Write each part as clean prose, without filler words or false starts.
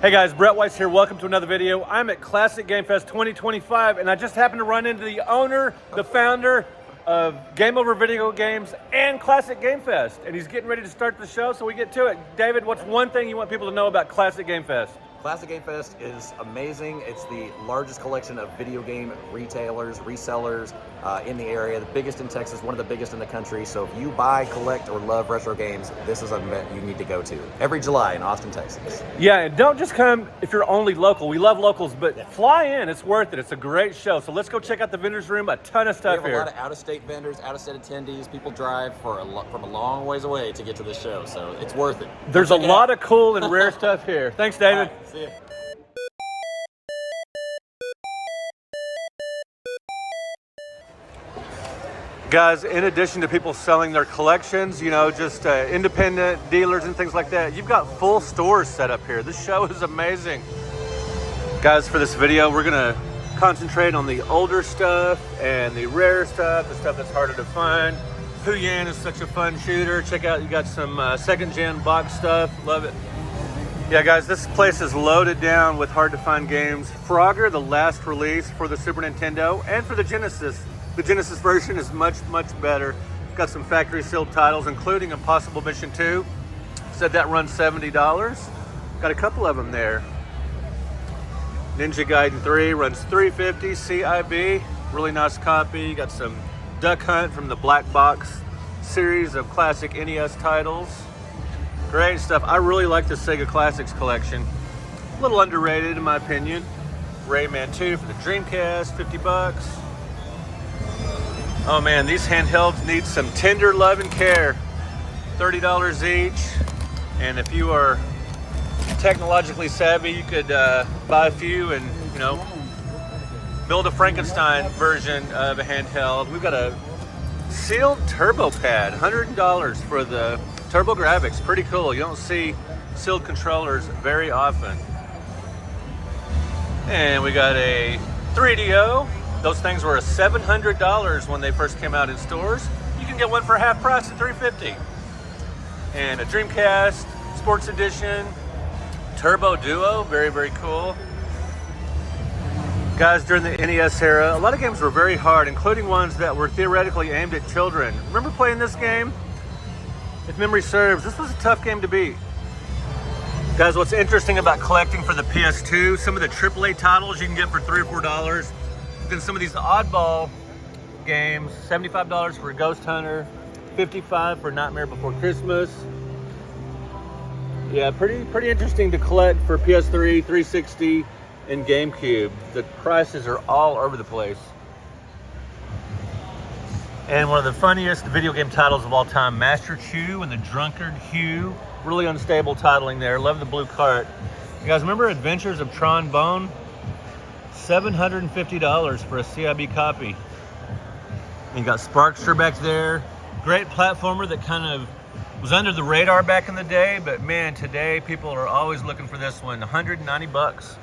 Hey guys, Brett Weiss here. Welcome to another video. I'm at Classic Game Fest 2025 and I just happened to run into the owner, the founder of Game Over Video Games and Classic Game Fest. And he's getting ready to start the show, so we get to it. David, what's one thing you want people to know about Classic Game Fest? Classic Game Fest is amazing. It's the largest collection of video game retailers, resellers in the area. The biggest in Texas, one of the biggest in the country. So if you buy, collect, or love retro games, this is an event you need to go to. Every July in Austin, Texas. Yeah, and don't just come if you're only local. We love locals, but fly in. It's worth it. It's a great show. So let's go check out the vendors room. A ton of stuff we have here. A lot of out-of-state vendors, out-of-state attendees. People drive from a long ways away to get to the show, so it's worth it. There's a lot of cool and rare stuff here. Thanks, David. All right, see ya. Guys, in addition to people selling their collections, you know, just independent dealers and things like that, you've got full stores set up here. This show is amazing. Guys, for this video, we're gonna concentrate on the older stuff and the rare stuff, the stuff that's harder to find. Huyan is such a fun shooter. Check out, you got some second-gen box stuff. Love it. Yeah, guys, this place is loaded down with hard-to-find games. Frogger, the last release for the Super Nintendo and for the Genesis. The Genesis version is much, much better. Got some factory sealed titles, including Impossible Mission 2. Said that runs $70. Got a couple of them there. Ninja Gaiden 3 runs $350. CIB, really nice copy. Got some Duck Hunt from the Black Box series of classic NES titles. Great stuff. I really like the Sega Classics collection. A little underrated in my opinion. Rayman 2 for the Dreamcast, 50 bucks. Oh man, these handhelds need some tender love and care. $30 each. And if you are technologically savvy, you could buy a few and, you know, build a Frankenstein version of a handheld. We've got a sealed turbo pad, $100 for the TurboGrafx. Pretty cool. You don't see sealed controllers very often. And we got a 3DO. Those things were $700 when they first came out in stores. You can get one for half price at $350. And a Dreamcast Sports Edition, Turbo Duo, very, very cool. Guys, during the NES era, a lot of games were very hard, including ones that were theoretically aimed at children. Remember playing this game? If memory serves, this was a tough game to beat. Guys, what's interesting about collecting for the PS2, some of the AAA titles you can get for $3 or $4. Then some of these oddball games, $75 for Ghost Hunter, $55 for Nightmare Before Christmas. Yeah, pretty interesting to collect for PS3, 360, and GameCube. The prices are all over the place. And one of the funniest video game titles of all time, Master Chew and the Drunkard Hugh. Really unstable titling there. Love the blue cart. You guys remember Adventures of Tron Bone? $750 for a CIB copy. And you got Sparkster back there. Great platformer that kind of was under the radar back in the day, but man, today people are always looking for this one. 190 bucks.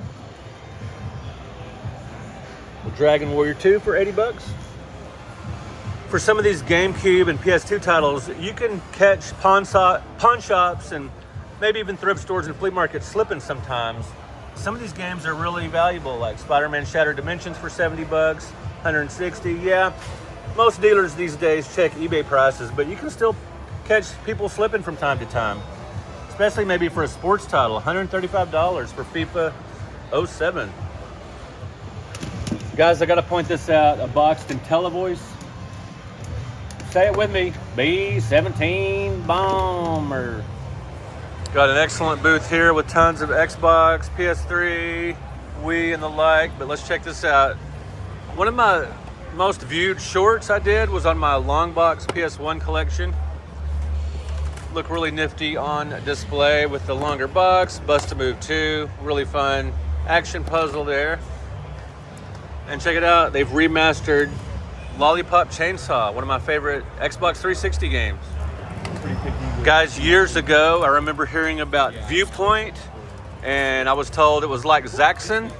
Dragon Warrior 2 for 80 bucks. For some of these GameCube and PS2 titles, you can catch pawn shops and maybe even thrift stores and flea markets slipping sometimes. Some of these games are really valuable, like Spider-Man Shattered Dimensions for 70 bucks, 160. Yeah, most dealers these days check eBay prices, but you can still catch people slipping from time to time, especially maybe for a sports title, $135 for FIFA 07. Guys, I gotta point this out, a boxed IntelliVoice. Say it with me, B-17 Bomber. Got an excellent booth here with tons of Xbox, PS3, Wii, and the like, but let's check this out. One of my most viewed shorts I did was on my long box PS1 collection. Look really nifty on display with the longer box, Bust-A-Move 2, really fun action puzzle there. And check it out, they've remastered Lollipop Chainsaw, one of my favorite Xbox 360 games. Guys, years ago, I remember hearing about Viewpoint, and I was told it was like Zaxxon.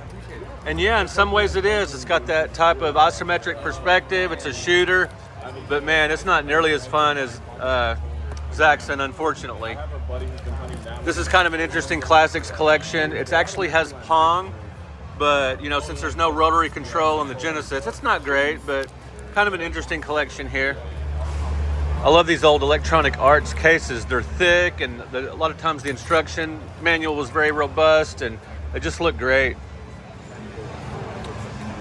And yeah, in some ways it is. It's got that type of isometric perspective. It's a shooter, but man, it's not nearly as fun as Zaxxon, unfortunately. I have a buddy who's been hunting down This is kind of an interesting classics collection. It actually has Pong, but you know, since there's no rotary control on the Genesis, it's not great, but kind of an interesting collection here. I love these old Electronic Arts cases. They're thick, and a lot of times the instruction manual was very robust, and they just look great.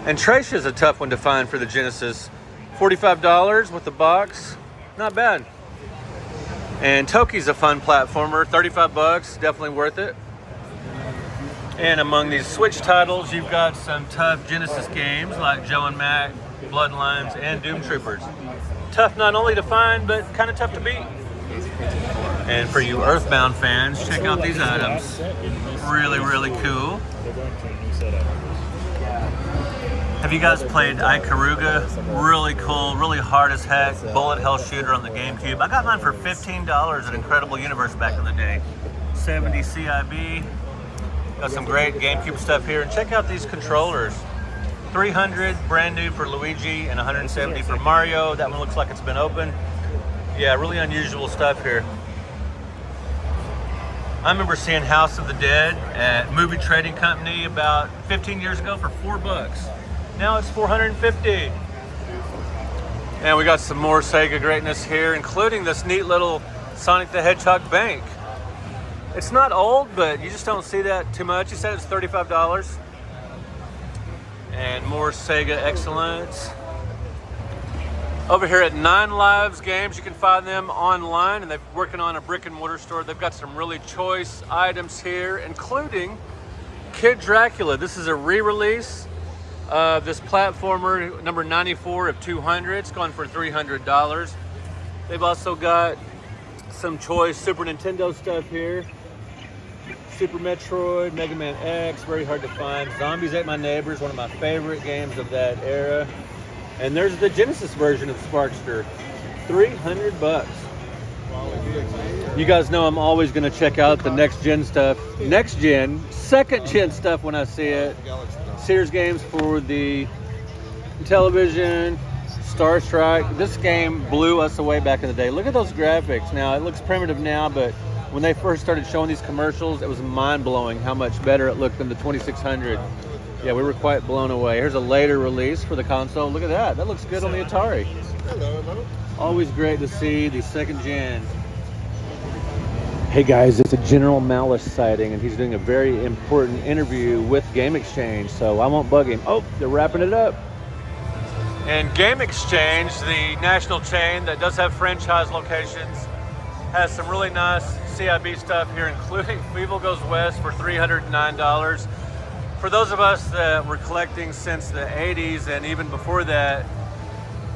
And Tracia is a tough one to find for the Genesis. $45 with the box, not bad. And Toki's a fun platformer, 35 bucks, definitely worth it. And among these Switch titles, you've got some tough Genesis games like Joe and Mac, Bloodlines, and Doom Troopers. Tough not only to find, but kind of tough to beat. And for you Earthbound fans, check out these items. Really, really cool. Have you guys played Ikaruga? Really cool, really hard as heck, bullet hell shooter on the GameCube. I got mine for $15 at Incredible Universe back in the day. 70 CIB. Got some great GameCube stuff here. And check out these controllers. 300 brand new for Luigi and 170 for Mario. That one looks like it's been opened. Yeah, really unusual stuff here. I remember seeing House of the Dead at Movie Trading Company about 15 years ago for $4. Now it's $450. And we got some more Sega greatness here, including this neat little Sonic the Hedgehog bank. It's not old, but you just don't see that too much. You said it's $35. And more Sega excellence. Over here at Nine Lives Games, you can find them online, and they're working on a brick and mortar store. They've got some really choice items here, including Kid Dracula. This is a re-release of this platformer, number 94 of 200. It's gone for $300. They've also got some choice Super Nintendo stuff here. Super Metroid, Mega Man X, very hard to find. Zombies Ate My Neighbors, one of my favorite games of that era. And there's the Genesis version of Sparkster, $300. You guys know I'm always going to check out the next gen stuff, second gen stuff when I see it. Sears games for the television, Star Strike. This game blew us away back in the day. Look at those graphics. Now, it looks primitive now, but when they first started showing these commercials, it was mind-blowing how much better it looked than the 2600. Yeah, we were quite blown away. Here's a later release for the console. Look at that. That looks good on the Atari. Always great to see the second gen. Hey guys, it's a General Malice sighting, and he's doing a very important interview with Game Exchange, so I won't bug him. Oh, they're wrapping it up. And Game Exchange, the national chain that does have franchise locations, has some really nice CIB stuff here, including Weevil Goes West for $309. For those of us that were collecting since the 80s and even before that,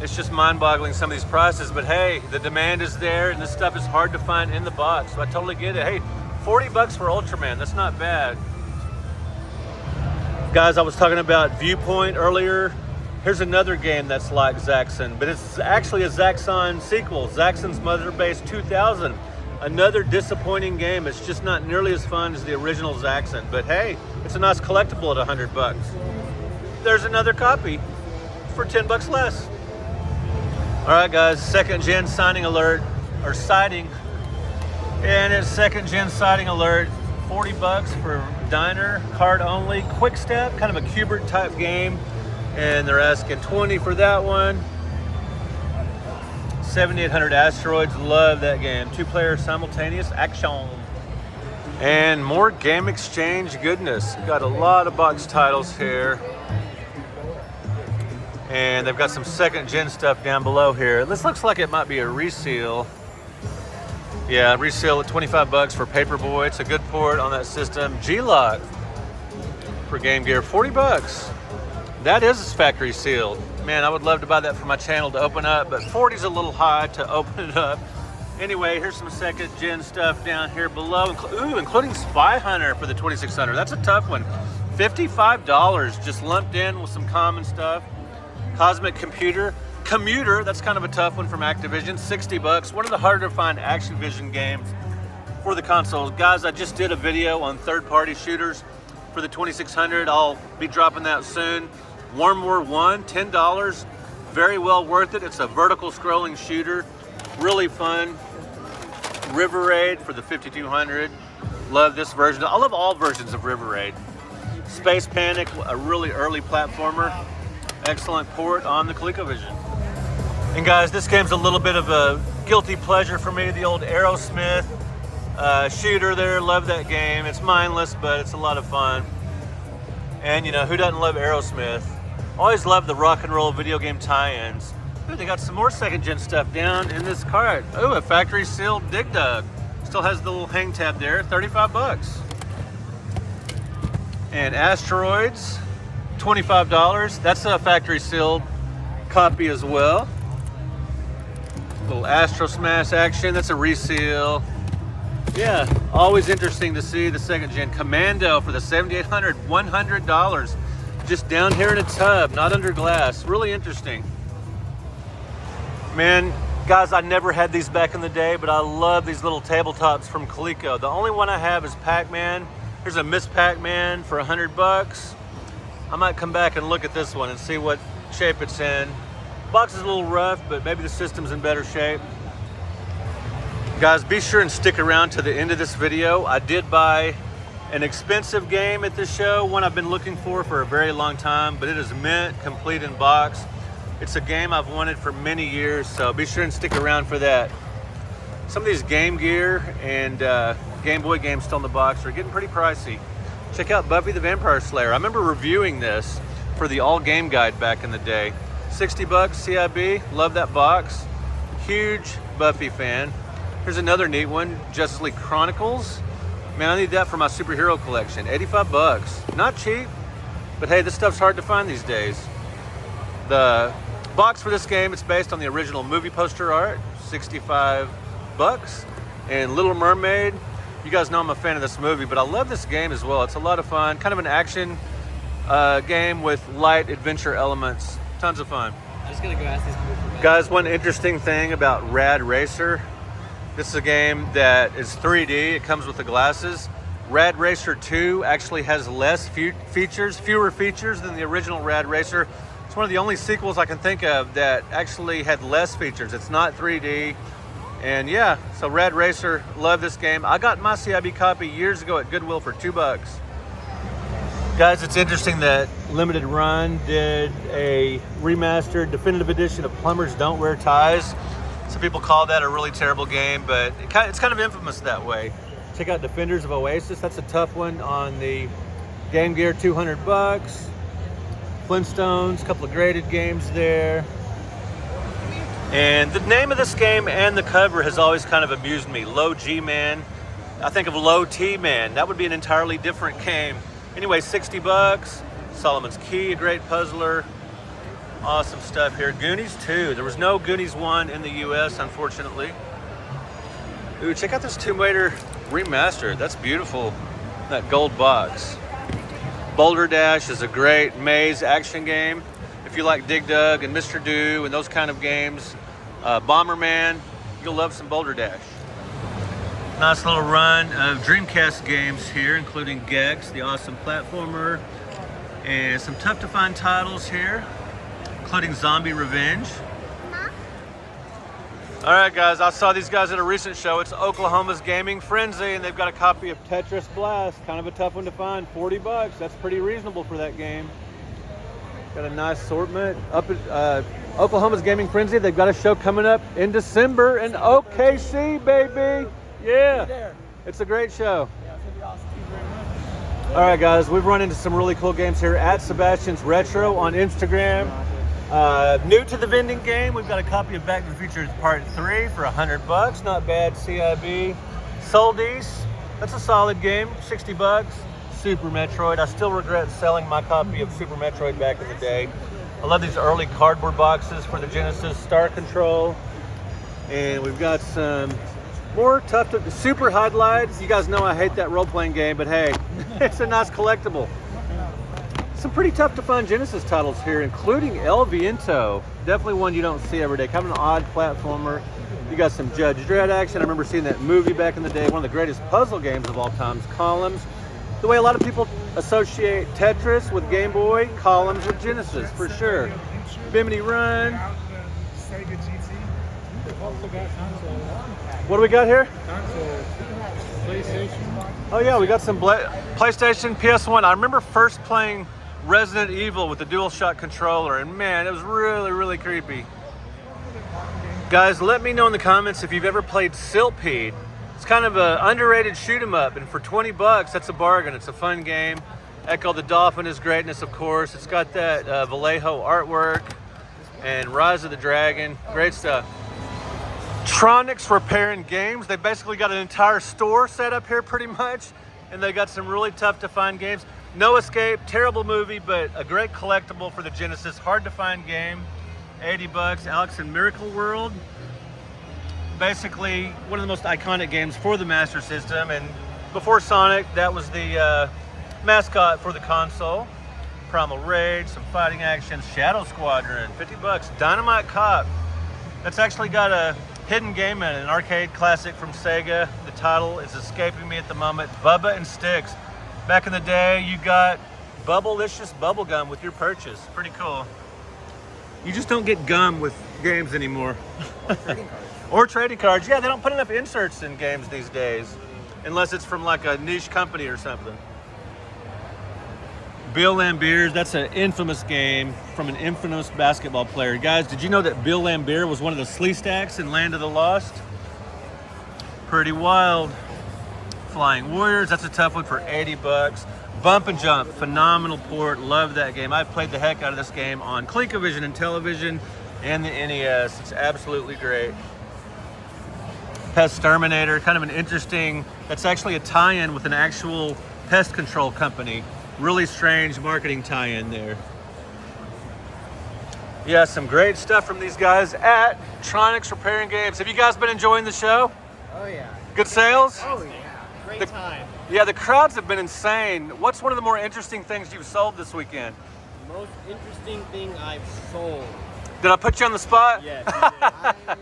it's just mind-boggling some of these prices, but hey, the demand is there and this stuff is hard to find in the box, so I totally get it. Hey, $40 for Ultraman, that's not bad. Guys, I was talking about Viewpoint earlier. Here's another game that's like Zaxxon, but it's actually a Zaxxon sequel, Zaxxon's Mother Base 2000. Another disappointing game. It's just not nearly as fun as the original Zaxxon, but hey, it's a nice collectible at $100. There's another copy for $10 less. All right, guys, second gen sighting alert, or sighting, and it's second gen sighting alert. $40 for Diner, card only, quick step, kind of a Q*bert type game, and they're asking $20 for that one. 7800 Asteroids, love that game. 2-player simultaneous action. And more Game Exchange goodness. We've got a lot of box titles here. And they've got some second gen stuff down below here. This looks like it might be a reseal. Yeah, reseal at $25 for Paperboy. It's a good port on that system. G-Lock for Game Gear, $40. That is factory sealed. Man, I would love to buy that for my channel to open up, but 40's a little high to open it up. Anyway, here's some second gen stuff down here below, including Spy Hunter for the 2600. That's a tough one. $55 just lumped in with some common stuff. Cosmic Commuter, that's kind of a tough one from Activision, $60. One of the harder to find Activision games for the consoles. Guys, I just did a video on third-party shooters for the 2600. I'll be dropping that soon. Worm War 1, $10, very well worth it. It's a vertical scrolling shooter, really fun. River Raid for the 5200. Love this version. I love all versions of River Raid. Space Panic, a really early platformer. Excellent port on the ColecoVision. And guys, this game's a little bit of a guilty pleasure for me. The old Aerosmith shooter there. Love that game. It's mindless, but it's a lot of fun. And you know, who doesn't love Aerosmith? Always love the rock and roll video game tie-ins. Ooh, they got some more second gen stuff down in this cart. Ooh, a factory sealed Dig Dug. Still has the little hang tab there, 35 bucks. And Asteroids, $25. That's a factory sealed copy as well. Little Astro Smash action, that's a reseal. Yeah, always interesting to see the second gen Commando for the 7800, $100. Just down here in a tub, not under glass. Really interesting. Man, guys, I never had these back in the day, but I love these little tabletops from Coleco. The only one I have is Pac-Man. Here's a Miss Pac-Man for $100. I might come back and look at this one and see what shape it's in. Box is a little rough, but maybe the system's in better shape. Guys, be sure and stick around to the end of this video. I did buy an expensive game at this show, one I've been looking for a very long time, but it is mint, complete in box. It's a game I've wanted for many years, so be sure and stick around for that. Some of these Game Gear and Game Boy games still in the box are getting pretty pricey. Check out Buffy the Vampire Slayer. I remember reviewing this for the All Game Guide back in the day. 60 bucks CIB, love that box. Huge Buffy fan. Here's another neat one, Justice League Chronicles. Man, I need that for my superhero collection. 85 bucks. Not cheap, but hey, this stuff's hard to find these days. The box for this game, it's based on the original movie poster art, 65 bucks. And Little Mermaid, you guys know I'm a fan of this movie, but I love this game as well. It's a lot of fun, kind of an action game with light adventure elements. Tons of fun. I'm just gonna go ask these people for Guys, one interesting thing about Rad Racer, this is a game that is 3D. It comes with the glasses. Rad Racer 2 actually has fewer features than the original Rad Racer. It's one of the only sequels I can think of that actually had less features. It's not 3D. And yeah, so Rad Racer, love this game. I got my CIB copy years ago at Goodwill for $2. Guys, it's interesting that Limited Run did a remastered definitive edition of Plumbers Don't Wear Ties. Some people call that a really terrible game, but it's kind of infamous that way. Check out Defenders of Oasis. That's a tough one on the Game Gear, 200 bucks. Flintstones, a couple of graded games there. And the name of this game and the cover has always kind of amused me. Low G Man. I think of Low T Man. That would be an entirely different game. Anyway, 60 bucks. Solomon's Key, a great puzzler. Awesome stuff here. Goonies 2. There was no Goonies 1 in the US, unfortunately. Ooh, check out this Tomb Raider remaster. That's beautiful. That gold box. Boulder Dash is a great maze action game. If you like Dig Dug and Mr. Do and those kind of games, Bomberman, you'll love some Boulder Dash. Nice little run of Dreamcast games here, including Gex, the awesome platformer, and some tough to find titles here, including Zombie Revenge. All right, guys, I saw these guys at a recent show. It's Oklahoma's Gaming Frenzy, and they've got a copy of Tetris Blast. Kind of a tough one to find, 40 bucks. That's pretty reasonable for that game. Got a nice assortment. Up at Oklahoma's Gaming Frenzy, they've got a show coming up in December in OKC, baby. Yeah, it's a great show. Yeah, it's gonna be awesome. Thank you very much. All right, guys, we've run into some really cool games here at Sebastian's Retro on Instagram. New to the vending game, we've got a copy of Back to the Future Part 3 for 100 bucks. Not bad, CIB. Soldies, that's a solid game, 60 bucks. Super Metroid, I still regret selling my copy of Super Metroid back in the day. I love these early cardboard boxes for the Genesis. Star Control. And we've got some more tough to Super Highlights. You guys know I hate that role-playing game, but hey, it's a nice collectible. Some pretty tough to find Genesis titles here, including El Viento. Definitely one you don't see every day. Kind of an odd platformer. You got some Judge Dredd action. I remember seeing that movie back in the day. One of the greatest puzzle games of all time, Columns. The way a lot of people associate Tetris with Game Boy, Columns with Genesis, for sure. Bimini Run. Sega GT. We've also got console. What do we got here? Console. PlayStation. Oh yeah, we got some PlayStation, PS1. I remember first playing Resident Evil with the DualShock controller, and man, it was really, really creepy. Guys, let me know in the comments if you've ever played Siltpeed. It's kind of an underrated shoot 'em up, and for 20 bucks, that's a bargain. It's a fun game. Echo the Dolphin is greatness, of course. It's got that Vallejo artwork and Rise of the Dragon. Great stuff. Tronics Repair and Games. They basically got an entire store set up here pretty much, and they got some really tough to find games. No Escape, terrible movie, but a great collectible for the Genesis. Hard to find game, 80 bucks. Alex in Miracle World. Basically one of the most iconic games for the Master System, and before Sonic, that was the mascot for the console. Primal Rage, some fighting action. Shadow Squadron, 50 bucks. Dynamite Cop. That's actually got a hidden game in it, an arcade classic from Sega. The title is escaping me at the moment. Bubba and Sticks. Back in the day, you got Bubblicious bubblegum with your purchase. Pretty cool. You just don't get gum with games anymore. Trading cards. Or trading cards. Yeah, they don't put enough inserts in games these days, unless it's from like a niche company or something. Bill Lambier, that's an infamous game from an infamous basketball player. Guys, did you know that Bill Lambier was one of the Sleestaks in Land of the Lost? Pretty wild. Flying Warriors, that's a tough one for 80 bucks. Bump and Jump, phenomenal port. Love that game. I played the heck out of this game on ColecoVision and television and the NES. It's absolutely great. Pest Terminator, kind of an interesting, that's actually a tie-in with an actual pest control company. Really strange marketing tie-in there. Yeah, some great stuff from these guys at Tronics Repair and Games. Have you guys been enjoying the show? Oh yeah. Good sales? Oh yeah. Great time. Yeah, the crowds have been insane. What's one of the more interesting things you've sold this weekend? Most interesting thing I've sold. Did I put you on the spot? Yes. You did.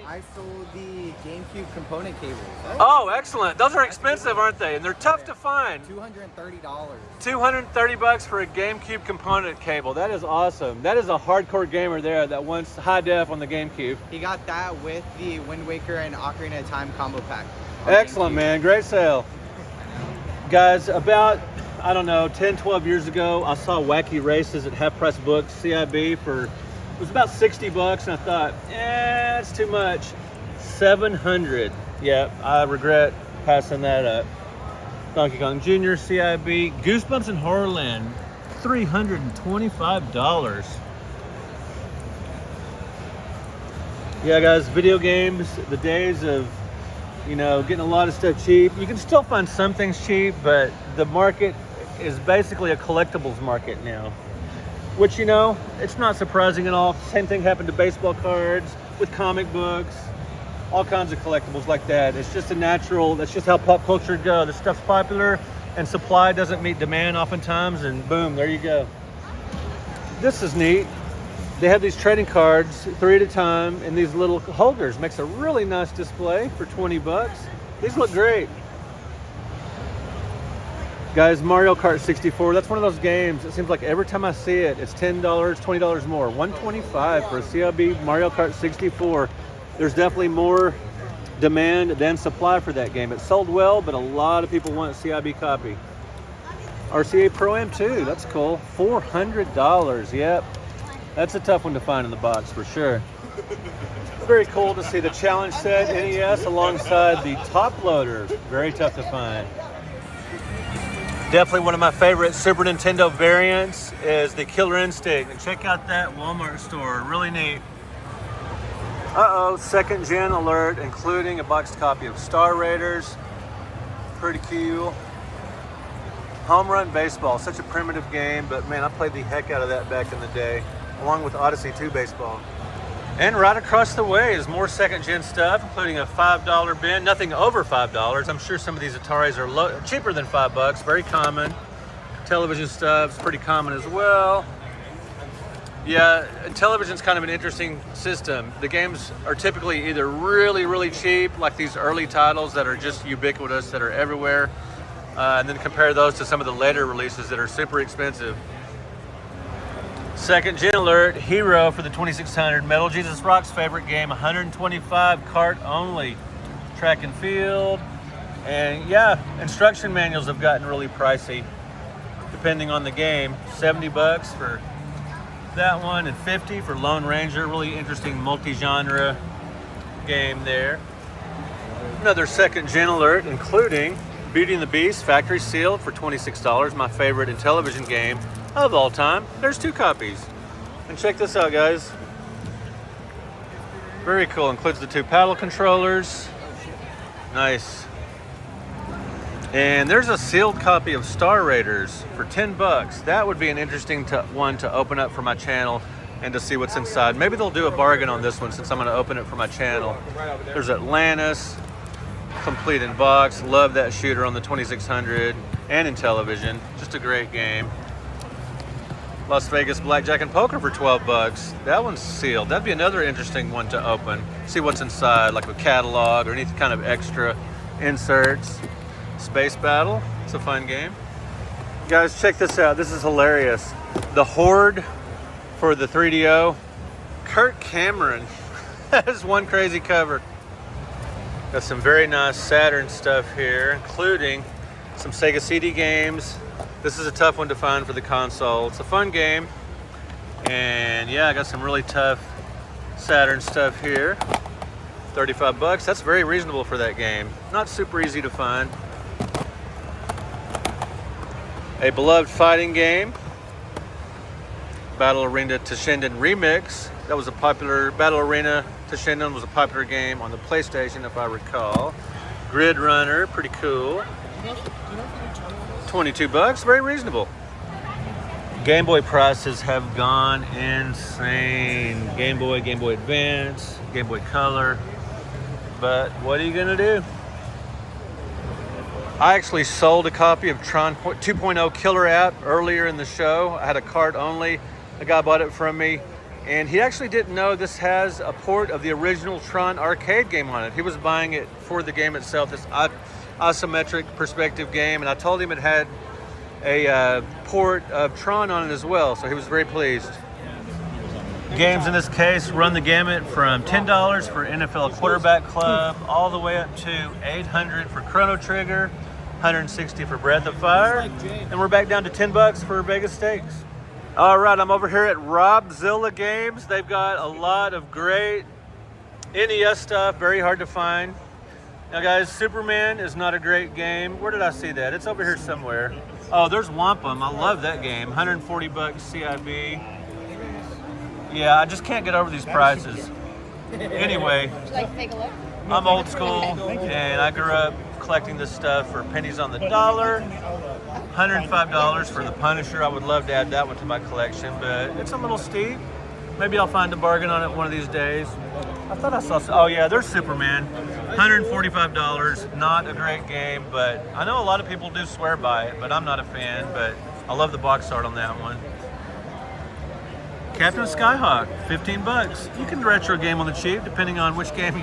I sold the GameCube component cables. Oh, excellent. Those are expensive, aren't they? And they're tough to find. $230. 230 bucks for a GameCube component cable. That is awesome. That is a hardcore gamer there that wants high def on the GameCube. He got that with the Wind Waker and Ocarina of Time combo pack. on Excellent, GameCube. man. Great sale. Guys, about, I don't know, 10, 12 years ago, I saw Wacky Races at Half Price Books, CIB, for, it was about 60 bucks, and I thought, it's too much. 700. Yeah, I regret passing that up. Donkey Kong Jr., CIB, Goosebumps in Horrorland, $325. Yeah, guys, video games, the days of, you know, getting a lot of stuff cheap. You can still find some things cheap, but the market is basically a collectibles market now. Which, you know, it's not surprising at all. Same thing happened to baseball cards, with comic books, all kinds of collectibles like that. It's just a natural, that's just how pop culture goes. This stuff's popular and supply doesn't meet demand oftentimes, and boom, there you go. This is neat. They have these trading cards 3 at a time in these little holders. Makes a really nice display for 20 bucks. These look great. Guys, Mario Kart 64, that's one of those games. It seems like every time I see it, it's $10, $20 more. $125 for a CLB Mario Kart 64. There's definitely more demand than supply for that game. It sold well, but a lot of people want a CIB copy. RCA Pro-Am 2, that's cool. $400, yep. That's a tough one to find in the box for sure. Very cool to see the challenge set NES alongside the top loader. Very tough to find. Definitely one of my favorite Super Nintendo variants is the Killer Instinct. And check out that Walmart store, really neat. Uh-oh, second gen alert, including a boxed copy of Star Raiders. Pretty cool. Home Run Baseball, such a primitive game, but man, I played the heck out of that back in the day, along with Odyssey 2 Baseball. And right across the way is more second gen stuff, including a $5 bin, nothing over $5. I'm sure some of these Ataris are cheaper than $5, very common. Television stuff's pretty common as well. Yeah, television's kind of an interesting system. The games are typically either really, really cheap, like these early titles that are just ubiquitous, that are everywhere, and then compare those to some of the later releases that are super expensive. Second gen alert, Hero for the 2600, Metal Jesus Rock's favorite game, 125 cart only. Track and field, And yeah, instruction manuals have gotten really pricey depending on the game. 70 bucks for that one and 50 for Lone Ranger. Really interesting multi-genre game there. Another second gen alert, including Beauty and the Beast Factory Sealed for $26, my favorite Intellivision game of all time. There's 2 copies. And check this out, guys. Very cool. Includes the 2 paddle controllers. Nice. And there's a sealed copy of Star Raiders for 10 bucks. That would be an interesting one to open up for my channel and to see what's inside. Maybe they'll do a bargain on this one since I'm going to open it for my channel. There's Atlantis, complete in box. Love that shooter on the 2600 and Intellivision. Just a great game. Las Vegas Blackjack and Poker for 12 bucks. That one's sealed. That'd be another interesting one to open. See what's inside, like a catalog or any kind of extra inserts. Space Battle, it's a fun game. Guys, check this out. This is hilarious. The Horde for the 3DO. Kirk Cameron. That is one crazy cover. Got some very nice Saturn stuff here, including some Sega CD games. This is a tough one to find for the console. It's a fun game. And yeah, I got some really tough Saturn stuff here. 35 bucks. That's very reasonable for that game. Not super easy to find. A beloved fighting game. Battle Arena Toshinden Remix. That was a popular, Battle Arena Toshinden was a popular game on the PlayStation, if I recall. Grid Runner, pretty cool. 22 bucks, very reasonable. Game Boy prices have gone insane. Game Boy, Game Boy Advance, Game Boy Color. But what are you gonna do? I actually sold a copy of Tron 2.0 Killer App earlier in the show. I had a cart only. A guy bought it from me, and he actually didn't know this has a port of the original Tron arcade game on it. He was buying it for the game itself, this isometric perspective game, and I told him it had a port of Tron on it as well, so he was very pleased. Games in this case run the gamut from $10 for NFL Quarterback Club all the way up to $800 for Chrono Trigger, $160 for Breath of Fire, and we're back down to 10 bucks for Vegas Stakes. All right, I'm over here at Robzilla Games. They've got a lot of great NES stuff, very hard to find. Now guys, Superman is not a great game. Where did I see that? It's over here somewhere. Oh, there's Wampum. I love that game. 140 bucks CIB. Yeah, I just can't get over these prices. Anyway, Would you like to take a look? I'm old school and I grew up collecting this stuff for pennies on the dollar. $105 for the Punisher. I would love to add that one to my collection, but it's a little steep. Maybe I'll find a bargain on it one of these days. I thought I saw, oh yeah, there's Superman. $145, not a great game, but I know a lot of people do swear by it, but I'm not a fan, but I love the box art on that one. Captain Skyhawk, 15 bucks. You can retro game on the cheap, depending on which game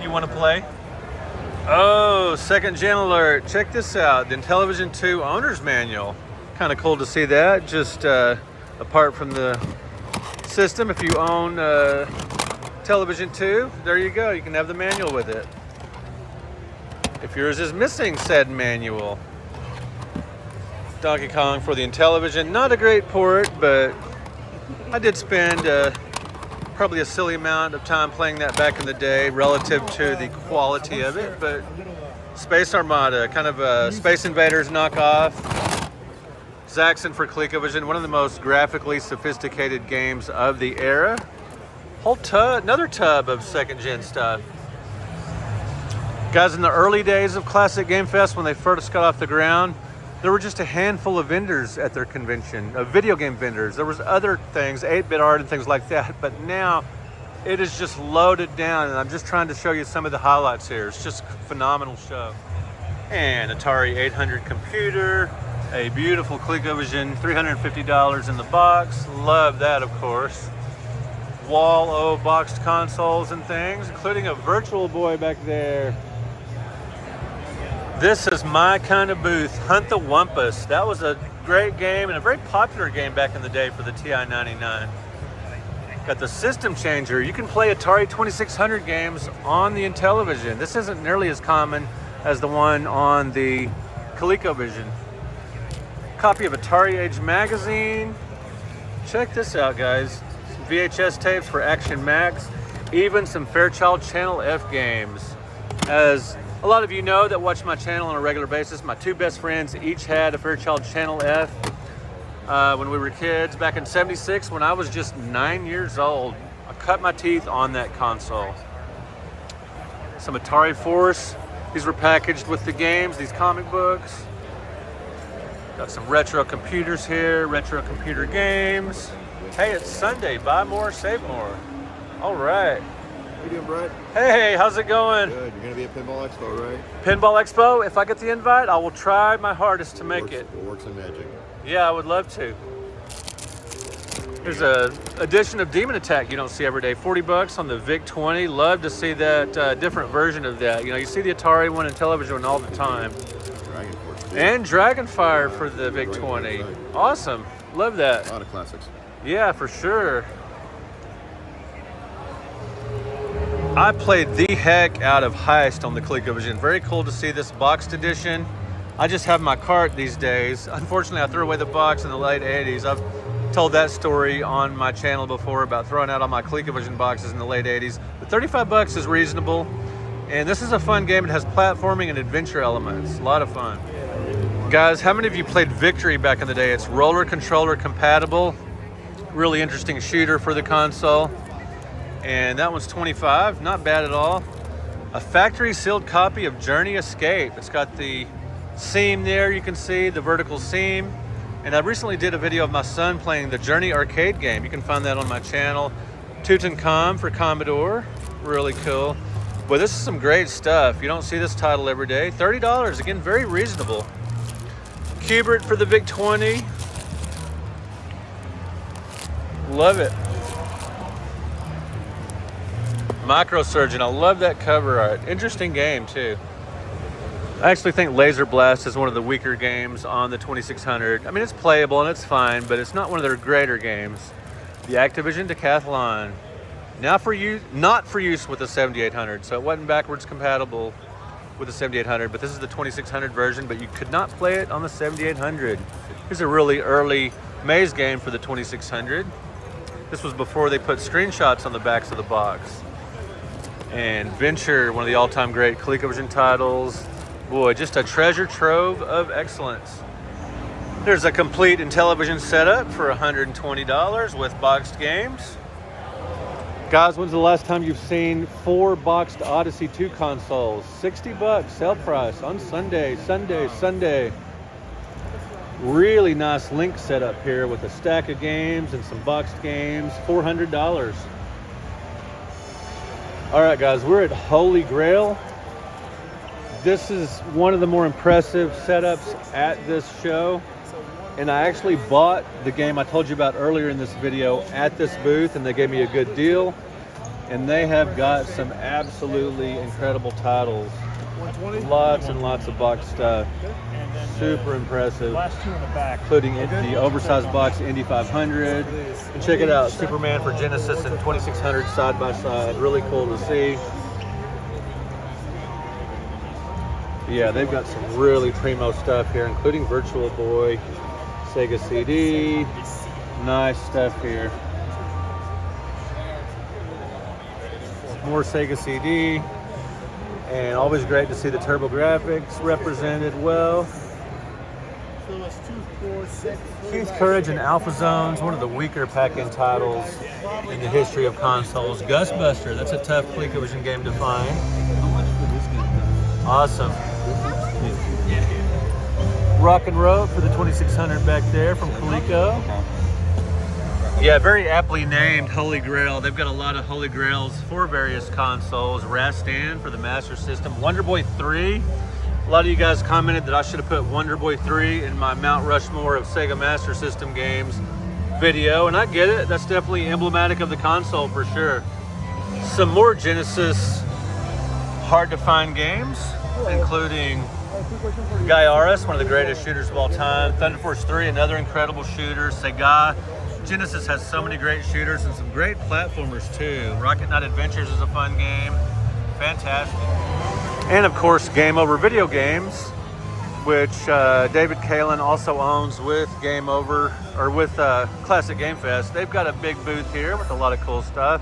you want to play. Oh, second gen alert. Check this out. The Intellivision 2 owner's manual. Kind of cool to see that. Just apart from the system, if you own Television 2, there you go. You can have the manual with it. If yours is missing said manual. Donkey Kong for the Intellivision. Not a great port, but I did spend probably a silly amount of time playing that back in the day relative to the quality of it, but Space Armada, kind of a Space Invaders knockoff. Zaxxon for ColecoVision, one of the most graphically sophisticated games of the era. Whole tub, another tub of second gen stuff. Guys, in the early days of Classic Game Fest, when they first got off the ground, there were just a handful of vendors at their convention, of video game vendors. There was other things, 8-bit art and things like that, but now it is just loaded down, and I'm just trying to show you some of the highlights here. It's just a phenomenal show. And Atari 800 computer, a beautiful ColecoVision, $350 in the box. Love that, of course. Wall-O boxed consoles and things, including a Virtual Boy back there. This is my kind of booth, Hunt the Wumpus. That was a great game and a very popular game back in the day for the TI-99. Got the System Changer. You can play Atari 2600 games on the Intellivision. This isn't nearly as common as the one on the ColecoVision. Copy of Atari Age magazine. Check this out, guys. Some VHS tapes for Action Max. Even some Fairchild Channel F games. As a lot of you know that watch my channel on a regular basis, my two best friends each had a Fairchild Channel F when we were kids back in '76 when I was just 9 years old. I cut my teeth on that console. Some Atari Force. These were packaged with the games, these comic books. Got some retro computers here, retro computer games. Hey, it's Sunday. Buy more, save more. All right. How you doing, Brett? Hey, how's it going? Good. You're going to be at Pinball Expo, right? Pinball Expo, if I get the invite, I will try my hardest to make it. We'll work some magic. Yeah, I would love to. There's a edition of Demon Attack you don't see every day. 40 bucks on the VIC-20. Love to see that different version of that. You know, you see the Atari one and television one all the time. Dragon Force. And Dragonfire for the VIC-20. Right. Awesome. Love that. A lot of classics. Yeah, for sure. I played the heck out of Heist on the ColecoVision. Very cool to see this boxed edition. I just have my cart these days. Unfortunately, I threw away the box in the late 80s. I've told that story on my channel before about throwing out all my ColecoVision boxes in the late 80s. But 35 bucks is reasonable. And this is a fun game. It has platforming and adventure elements. A lot of fun. Guys, how many of you played Victory back in the day? It's roller controller compatible. Really interesting shooter for the console. And that one's 25, not bad at all. A factory sealed copy of Journey Escape. It's got the seam there, you can see the vertical seam. And I recently did a video of my son playing the Journey arcade game. You can find that on my channel. Tutankhamun for Commodore, really cool. But this is some great stuff. You don't see this title every day. $30, again, very reasonable. Qbert for the VIC-20. Love it. Microsurgeon, I love that cover art. Interesting game too. I actually think Laser Blast is one of the weaker games on the 2600. I mean, it's playable and it's fine, but it's not one of their greater games. The Activision Decathlon. Now for you, not for use with the 7800, so it wasn't backwards compatible with the 7800, but this is the 2600 version, but you could not play it on the 7800. Here's a really early maze game for the 2600. This was before they put screenshots on the backs of the box. And Venture, one of the all-time great ColecoVision titles. Boy, just a treasure trove of excellence. There's a complete Intellivision setup for $120 with boxed games. Guys, when's the last time you've seen 4 boxed Odyssey 2 consoles? 60 bucks, sale price on Sunday. Really nice link setup here with a stack of games and some boxed games, $400. All right, guys, we're at Holy Grail. This is one of the more impressive setups at this show. And I actually bought the game I told you about earlier in this video at this booth, and they gave me a good deal. And they have got some absolutely incredible titles. Lots and lots of box stuff. Super impressive. Including the oversized box Indy 500. And check it out, Superman for Genesis and 2600 side by side. Really cool to see. Yeah, they've got some really primo stuff here, including Virtual Boy, Sega CD. Nice stuff here. More Sega CD. And always great to see the TurboGrafx represented well. Keith Courage and Alpha Zones, one of the weaker pack-in titles in the history of consoles. Gustbuster, that's a tough ColecoVision game to find. Awesome. Rock and Rope for the 2600 back there from Coleco. Yeah, very aptly named Holy Grail. They've got a lot of Holy Grails for various consoles. Rastan for the Master System. Wonder Boy 3. A lot of you guys commented that I should have put Wonder Boy 3 in my Mount Rushmore of Sega Master System games video, and I get it. That's definitely emblematic of the console for sure. Some more Genesis hard to find games, including Gaiaris, one of the greatest shooters of all time. Thunder Force 3, another incredible shooter. Sega. Genesis has so many great shooters and some great platformers too. Rocket Knight Adventures is a fun game. Fantastic. And of course, Game Over Video Games, which David Kalin also owns with Game Over, or with Classic Game Fest. They've got a big booth here with a lot of cool stuff.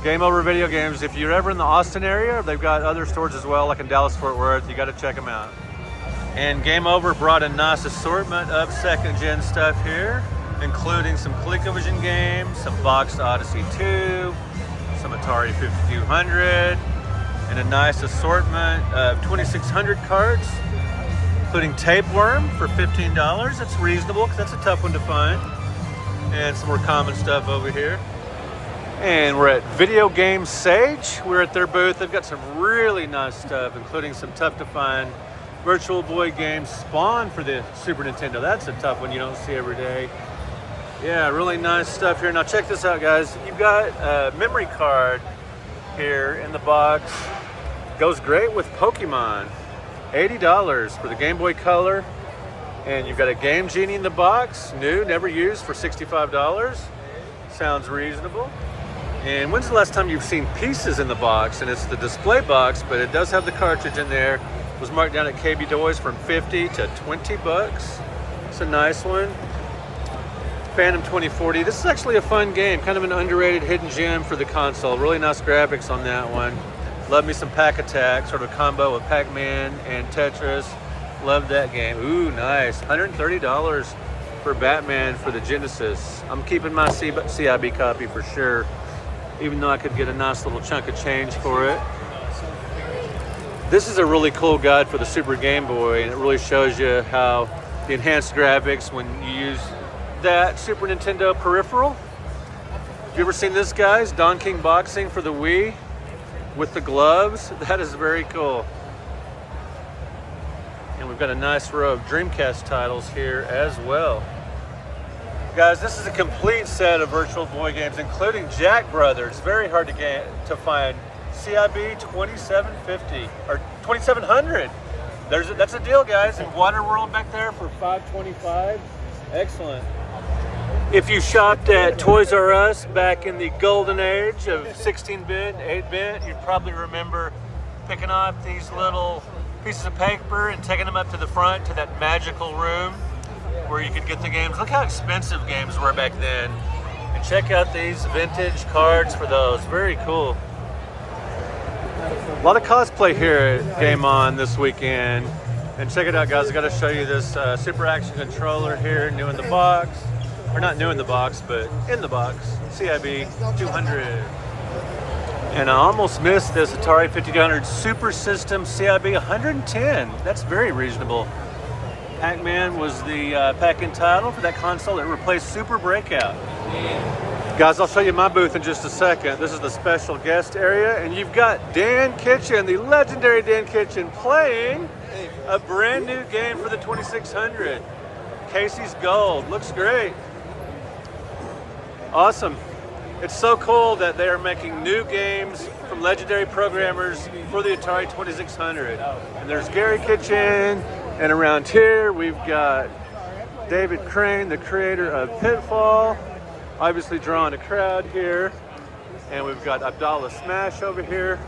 Game Over Video Games, if you're ever in the Austin area, they've got other stores as well, like in Dallas, Fort Worth. You got to check them out. And Game Over brought a nice assortment of second-gen stuff here, including some ColecoVision games, some boxed Odyssey 2, some Atari 5200, and a nice assortment of 2600 cards, including Tapeworm for $15. That's reasonable because that's a tough one to find. And some more common stuff over here. And we're at Video Game Sage. We're at their booth. They've got some really nice stuff, including some tough to find Virtual Boy games. Spawn for the Super Nintendo. That's a tough one you don't see every day. Yeah, really nice stuff here. Now check this out, guys. You've got a memory card here in the box. Goes great with Pokemon. $80 for the Game Boy Color. And you've got a Game Genie in the box, new, never used, for $65. Sounds reasonable. And when's the last time you've seen pieces in the box? And it's the display box, but it does have the cartridge in there. It was marked down at KB Toys from 50 to 20 bucks. It's a nice one. Phantom 2040. This is actually a fun game, kind of an underrated hidden gem for the console. Really nice graphics on that one. Love me some Pack Attack, sort of a combo of Pac-Man and Tetris. Love that game. Ooh, nice. $130 for Batman for the Genesis. I'm keeping my CIB copy for sure, even though I could get a nice little chunk of change for it. This is a really cool guide for the Super Game Boy, and it really shows you how the enhanced graphics when you use that Super Nintendo peripheral. Have you ever seen this, guys? Don King Boxing for the Wii with the gloves. That is very cool. And we've got a nice row of Dreamcast titles here as well. Guys, this is a complete set of Virtual Boy games, including Jack Brothers. Very hard to find. CIB 2750 or 2700. That's a deal, guys. And Waterworld back there for $525. Excellent. If you shopped at Toys R Us back in the golden age of 16-bit and 8-bit, you'd probably remember picking up these little pieces of paper and taking them up to the front to that magical room where you could get the games. Look how expensive games were back then. And check out these vintage cards for those. Very cool. A lot of cosplay here at Game On this weekend. And check it out, guys. I got to show you this Super Action controller here, new in the box. Or not new in the box, but in the box. CIB 200. And I almost missed this Atari 5200 Super System CIB 110. That's very reasonable. Pac-Man was the pack-in title for that console. It replaced Super Breakout. Guys, I'll show you my booth in just a second. This is the special guest area, and you've got Dan Kitchen, the legendary Dan Kitchen, playing a brand new game for the 2600. Casey's Gold. Looks great. Awesome. It's so cool that they are making new games from legendary programmers for the Atari 2600. And there's Gary Kitchen, and around here we've got David Crane, the creator of Pitfall, obviously drawing a crowd here. And we've got Abdallah Smash over here.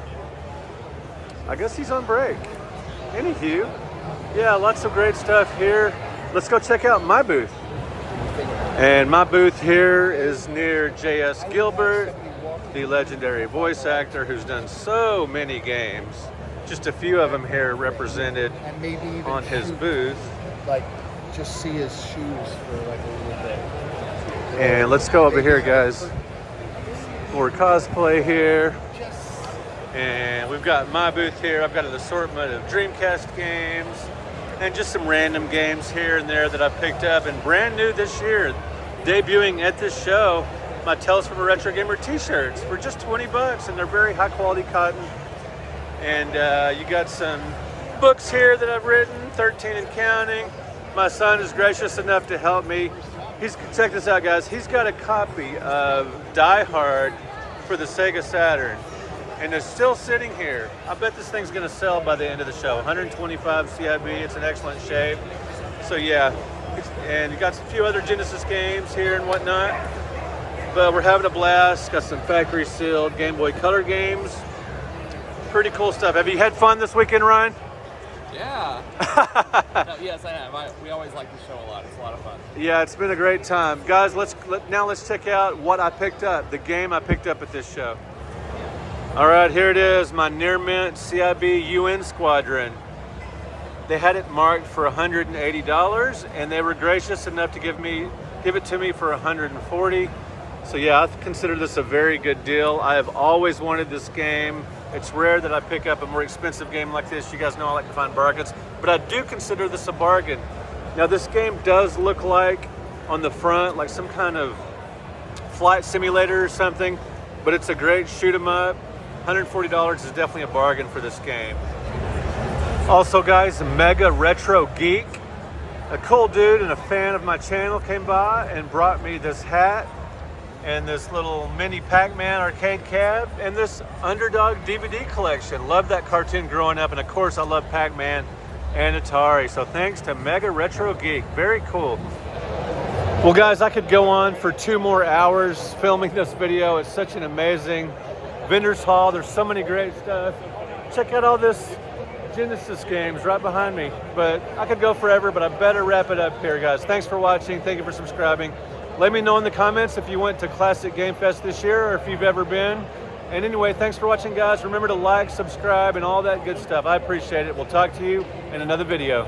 I guess he's on break. Anywho, yeah, lots of great stuff here. Let's go check out my booth. And my booth here is near J.S. Gilbert, the legendary voice actor who's done so many games. Just a few of them here represented And maybe even on his shoot, booth. like, just see his shoes for like a little bit. And let's go over here, guys. More cosplay here. And we've got my booth here. I've got an assortment of Dreamcast games and just some random games here and there that I picked up. And brand new this year, debuting at this show, my Tales from a Retro Gamer t-shirts for just 20 bucks, and they're very high quality cotton. And you got some books here that I've written, 13 and counting. My son is gracious enough to help me. Check this out, guys. He's got a copy of Die Hard for the Sega Saturn, and it's still sitting here. I bet this thing's gonna sell by the end of the show. 125 CIB, it's in excellent shape. So yeah, and you got a few other Genesis games here and whatnot, but we're having a blast. Got some factory sealed Game Boy Color games. Pretty cool stuff. Have you had fun this weekend, Ryan? Yeah. No, yes, I have. We always like the show a lot. It's a lot of fun. Yeah, it's been a great time. Guys, now let's check out what I picked up, the game I picked up at this show. All right, here it is, my Near Mint CIB UN Squadron. They had it marked for $180, and they were gracious enough to give it to me for $140. So yeah, I consider this a very good deal. I have always wanted this game. It's rare that I pick up a more expensive game like this. You guys know I like to find bargains, but I do consider this a bargain. Now this game does look like on the front like some kind of flight simulator or something, but it's a great shoot 'em up. $140 is definitely a bargain for this game. Also guys, Mega Retro Geek, a cool dude and a fan of my channel came by and brought me this hat and this little mini Pac-Man arcade cab and this Underdog DVD collection. Loved that cartoon growing up, and of course I love Pac-Man and Atari. So thanks to Mega Retro Geek, very cool. Well guys, I could go on for 2 more hours filming this video. It's such an amazing vendor's hall. There's so many great stuff. Check out all this Genesis games right behind me. But I could go forever, but I better wrap it up here, guys. Thanks for watching. Thank you for subscribing. Let me know in the comments if you went to Classic Game Fest this year or if you've ever been. And anyway, thanks for watching, guys. Remember to like, subscribe, and all that good stuff. I appreciate it. We'll talk to you in another video.